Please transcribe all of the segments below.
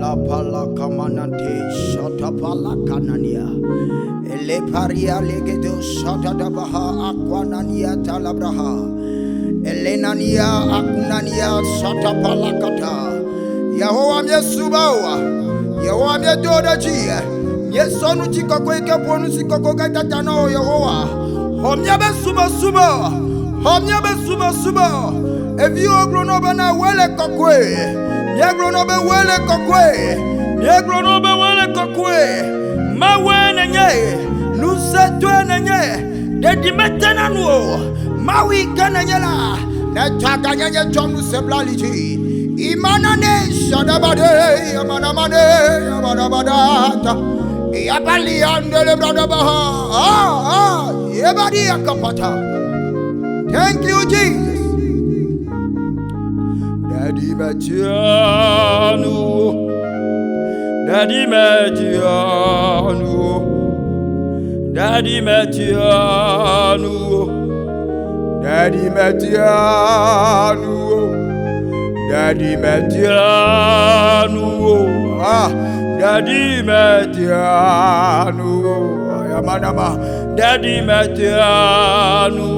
La pala kamanante shota pala kanania. Ele paria legedo shota dabaha aquanania talabraha. Elenania akunania shota pala kata. Yahowa myesubawa. Yahowa myedodaji. Yesonu chikokweke ponu sikokoka tatano Yahowa. Homya besuba suba. Homya besuba suba. Evi oglonoba na wele kokwe. Nyaglonobe wele kokwe. Nyaglonobe wele kokwe. Mawe nenye. Nusetwe nenye. Dedi metena nuo. Mawi gananyela. Netaka nyenye chomu seblaliji. Imanane shadabade. Yamanamane. Yamanabadata. Yabali andele bradabaha. Yebadi akapata. Thank you, Jesus. Daddy Matiano, Daddy Matiano, Daddy Matiano, Daddy Matiano, Daddy Matiano, Daddy Matiano, Yamanama, Daddy Matiano,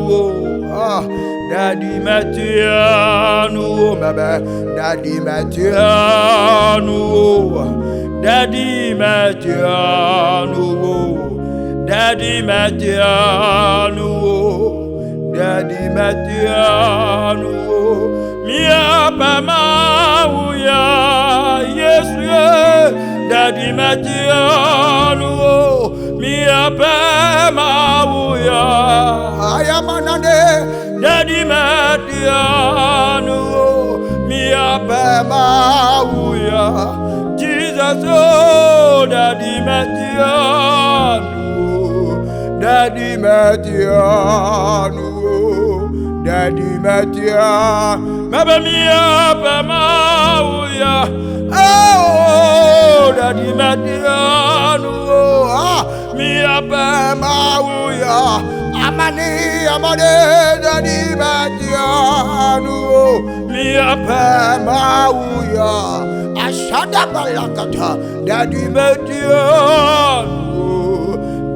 Daddy Matiano, baba, Daddy Matiano, Daddy Matiano, Daddy Matiano, Daddy Matiano, Mia Pama, yes, Daddy Matiano, Mia Pama, I am another. Daddy Matiano, Mia Pemauya, Jesus, oh, Daddy Matiano, Daddy Matiano, Daddy Matiano, Maba Mia Pemauya, oh, Daddy Matiano, Mia Pemauya. Amani, Daddy Matiano, Mia Pemauya, Ashada Balakata, Daddy Matiano,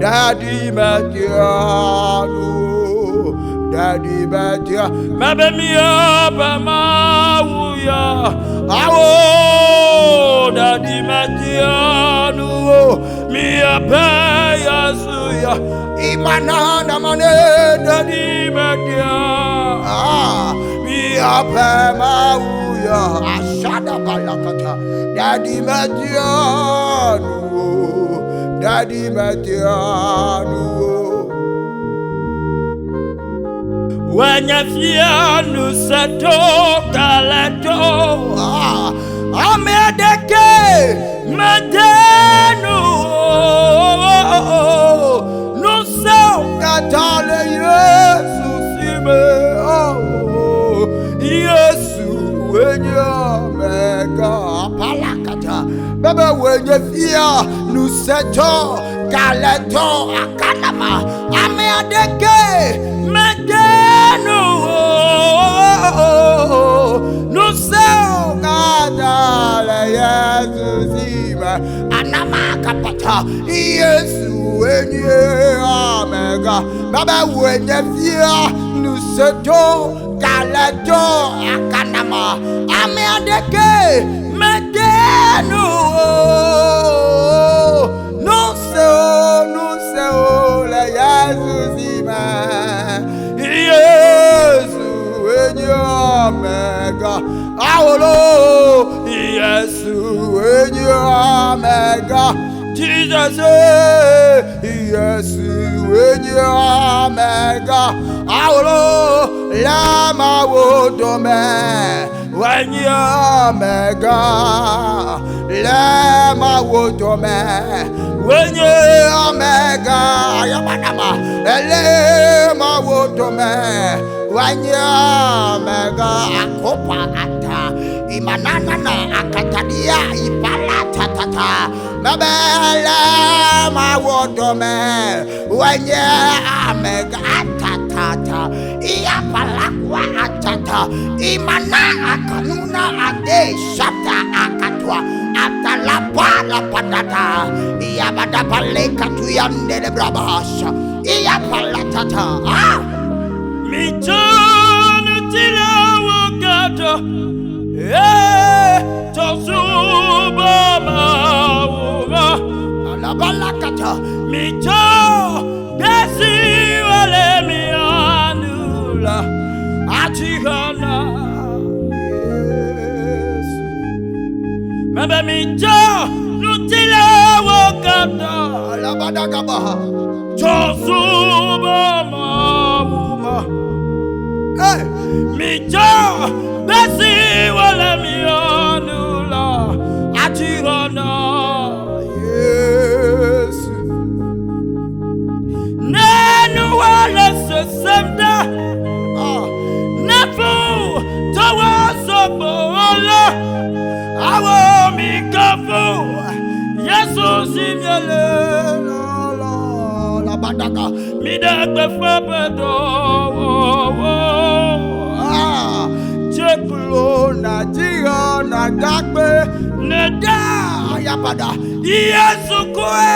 Daddy Matiano, Daddy Matiano, Maba Mia Pemauya, oh, Daddy Matiano, Mia Peyasuya. Imanana mane Daddy Matiano, Mia Pemauya, Ashada Balakata, Daddy Matiano, Daddy Matiano. Wanyafianu sato kalato, amedeke Matiano. Katale Yesu sime Yesu wenye mega palakata baba wenye fia nuseto kaleto akanama ameadeke medeno nuseo katale Yesu sime anama kapata Yesu wenye amega baba wenye fia nuseto kaleto akanama ameadeke medeno nuseo la Yesu zima Yesu wenye amega awolo Yesu wenye amega Jesus, yes, when you are mega, Aulo, Lama Wodome, when you are mega, Lama Wodome, when you are mega, Yamanama, Lama Wodome, when you are mega, Akopa Ata, Imanana, Akatadia, Ipala Tata. Mabela ma wodome wenye amega atata iya palakwa atata imana akanuna ade shata akatwa atalapa la patata iya bada paleka tuyande de brabasha iya palatata mi chana tila wakata tosuba mauma la balakata mi cho desi wale mi anula atihana Mebe mi cho nutila wakata la badagabaha tosuba mauma mi cho desi wale mi anula atihana Nenu wale se semda Nefu tawa sobola Awo mi kafu Yesu simyele la badaka Mi dagbe fabedo Chekulo na jiga na dagbe Neda ayabada Yesu kwe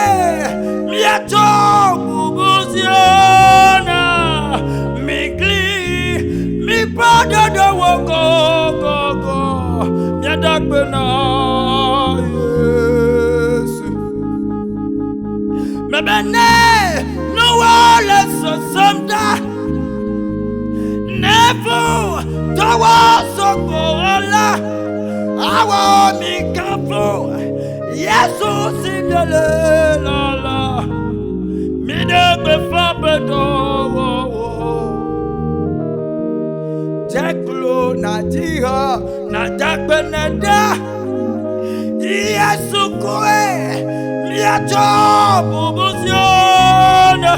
Miato bubuziona Migli Mi pada da woko go Miadagbe na Yesu Mebene No wale so samda Nefu Tawa soko ala Awa mi kafu Yesu simyele la Mi dagbe fabedo Chekulo na jiga Na dagbe neda Yesu kwe Miato bubuziona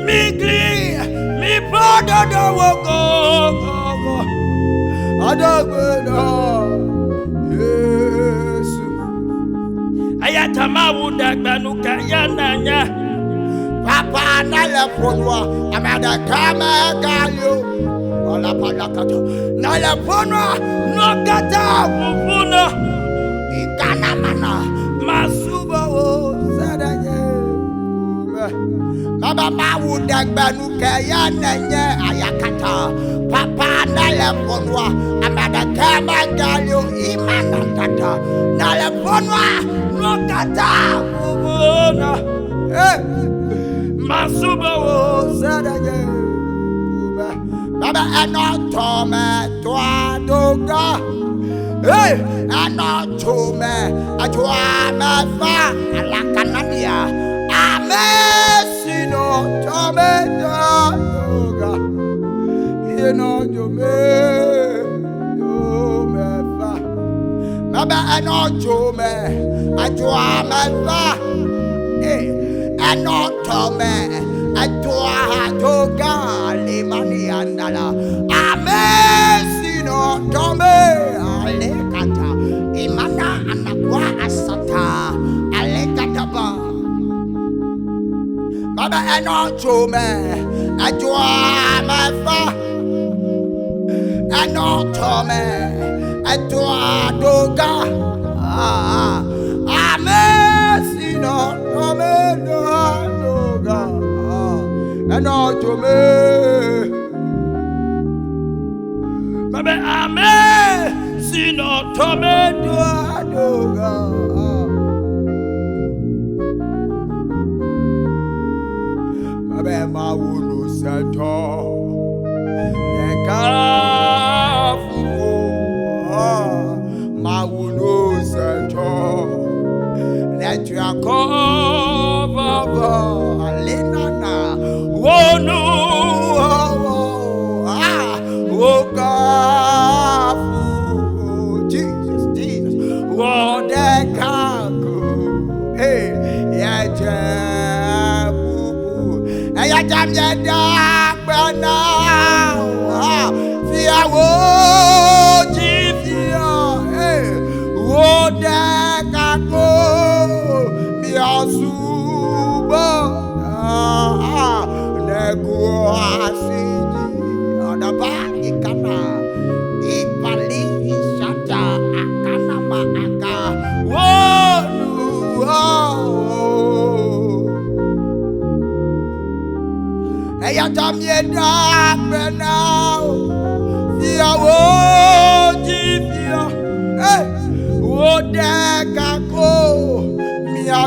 Migli Mi pada da woko adagbe na Yesu Ayatama wudagba nuka yananya Papa na le fonwa amada kama galio ala palakata na le fonwa no kata wufuna ikana mana masuba o sadanye Baba mawu dagbanu kaya nenye ayakata Papa na le fonwa amada kama galio imana tata na le fonwa no kata wufuna masuba wo sadanye Baba eno tome toa doga eno tome atwa mefa alakanania amesino tome doga eno tome mefa Baba eno tome atwa mefa eno tome atwa doga limani andala amesino tome alekata imana anakwa asata alekata ba Baba eno tome atwa mefa eno tome atwa doga amesino tome doga eno tome Babe ame sino tome doga Babe mawulu seto yekafu mawulu seto let you cover alenana wonu wokafu Jesus wodekaku yajabu ayajam yada bana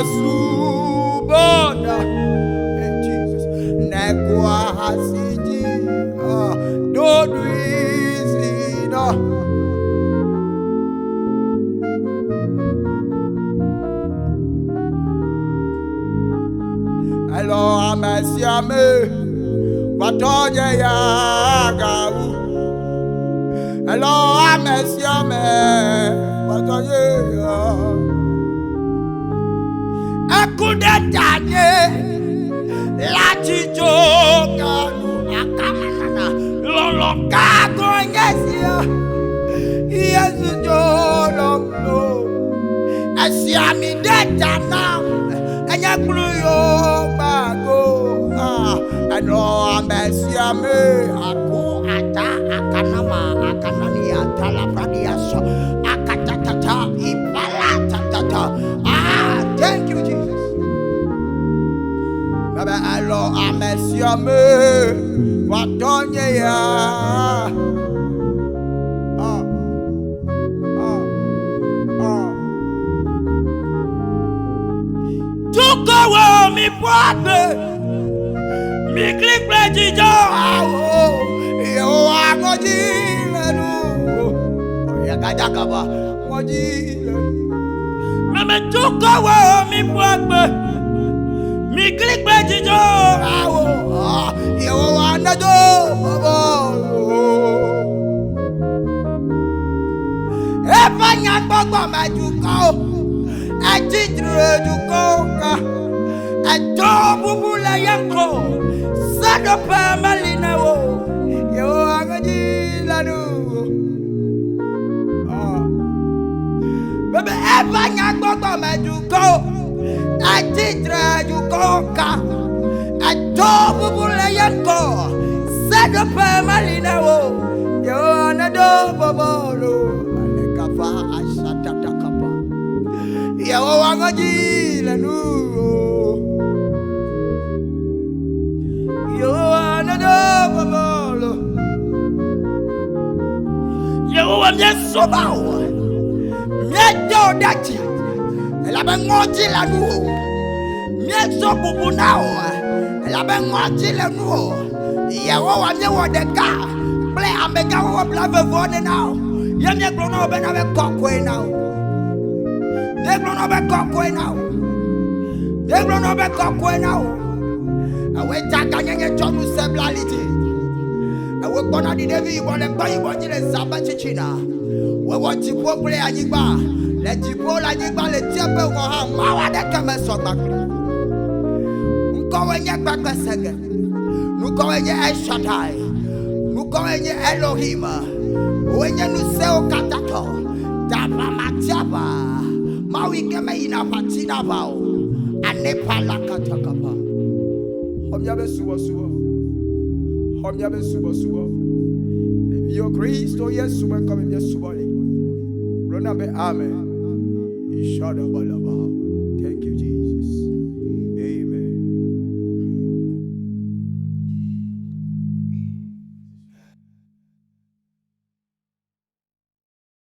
subona. Hey, Jesus. Negwa hasiji. Don't easy no. Hello, amesiame. Patoje ya gawu. Hello, amesiame. Patoje ya. Akudetanye. Lati joganu akamanana. Lolo kago nyesia. Yesu jolomlo. Asiami detana. Anya kluyo bago. Ano amesiame. Aku ata akanama akanania talabradiaso. Akatatata ipala tatata. Thank you, Jesus. Baba alo amesiame. Watonye ya. Tukowo mi pwade. Mi klik plejijo. Yo agoji lenu. Ya gajakaba. Ngoji lenu. Mame tukowo mi pwade. Mi klik plejijo. Yo anajo. Efanya gbogbo majuko. Ajidre juko ka. Ajo bubula yanko. Sado pa malina wo. Yo agaji lanu. Bebe efanya gbogbo majuko. Ajidre juko ka. Ajo bubula yanko. Sado pa malina wo. Yo anado bobolo. Alekafa asatata kapa. Yo agaji lanu. Yo another bolo. Yo amyesobawo. Miejo dachi. Elabe ngoji lanu. Mieso bubunao. Elabe ngoji lanu. Yo amyewo deka. Play ambega wo blave vone now. Yemye grono bena be kokwe now. They grono be kokwe now. They grono be kokwe now. Awe takanya chonu seblality. Awe bona di devi ibole pa ibonji le saba chichina. We want to play anyigba. Le tipo la nyigba le tiepe wo ha mawa de keme sogba. Nko wenye gbagbe sege. Nuko wenye Eshadai. Nuko wenye Elohim. Wenye nuseo katato. Daba matiaba. Mawi keme ina patina bao. Anepa la katakapa. Homyabe suwa suwa. Homyabe suwa suwa. Yo Kristo Yesu kame Yesu bali. Rona be amen. Ishada balaba. Thank you, Jesus.